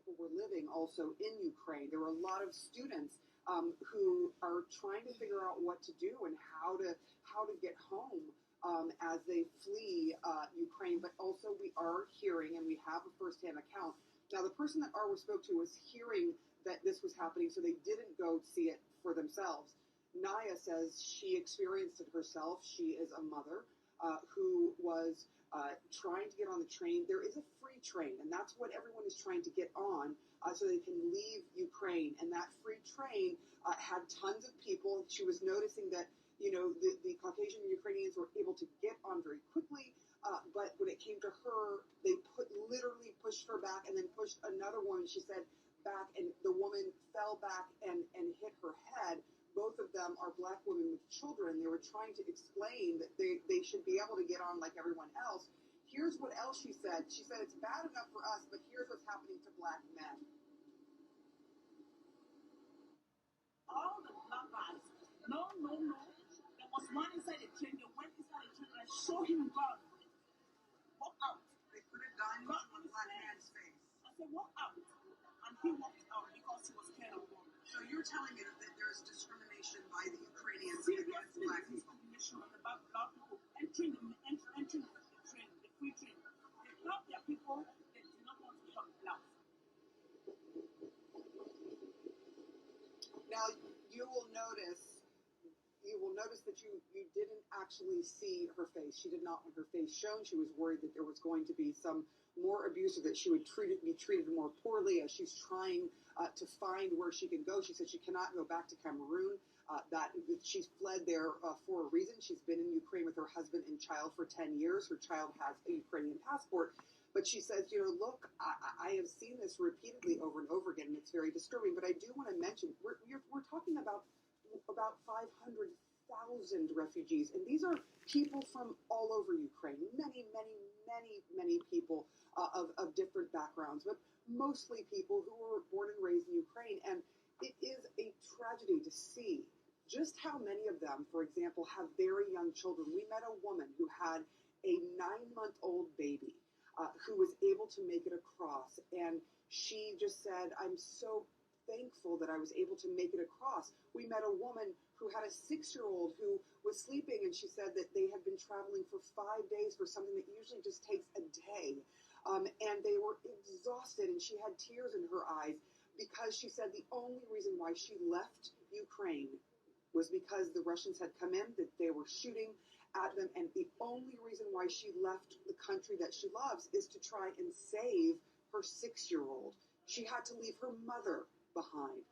people were living also in Ukraine. There were a lot of students who are trying to figure out what to do and how to get home as they flee Ukraine. But also, we are hearing, and we have a firsthand account. Now, the person that Arwa spoke to was hearing that this was happening, so they didn't go see it for themselves. Naya says she experienced it herself. She is a mother who was trying to get on the train. There is a free train, and that's what everyone is trying to get on so they can leave Ukraine. And that free train had tons of people. She was noticing that, the Caucasian Ukrainians were able to get on very quickly. But when it came to her, they literally pushed her back and then pushed another woman, she said, back, and the woman fell back and hit her head. Both of them are black women with children. They were trying to explain that they should be able to get on like everyone else. Here's what else she said. She said, it's bad enough for us, but here's what's happening to black men. All the black guys, no. There was one inside the train. They went inside the train and I saw him gone. Walk out. They put a diamond on a black man's face. I said, walk out. And he walked out because he was scared of women. So you're telling me that there's discrimination by the Ukrainians Seriously, against black people? discrimination about black people entering the train, the free train. They help their people, they do not want to help blacks. Now you will notice that you didn't actually see her face. She did not want her face shown. She was worried that there was going to be some more abuse or that she would be treated more poorly as she's trying to find where she can go. She said she cannot go back to Cameroon, that she's fled there for a reason. She's been in Ukraine with her husband and child for 10 years. Her child has a Ukrainian passport. But she says, look, I have seen this repeatedly over and over again, and it's very disturbing. But I do want to mention, we're talking about 500,000 refugees, and these are people from all over Ukraine. Many people of different backgrounds, but mostly people who were born and raised in Ukraine. And it is a tragedy to see just how many of them, for example, have very young children. We met a woman who had a 9-month-old baby who was able to make it across, and she just said, I'm so thankful that I was able to make it across. We met a woman who had a 6-year-old who was sleeping, and she said that they had been traveling for 5 days for something that usually just takes a day. And they were exhausted, and she had tears in her eyes because she said the only reason why she left Ukraine was because the Russians had come in, that they were shooting at them, and the only reason why she left the country that she loves is to try and save her 6-year-old. She had to leave her mother behind.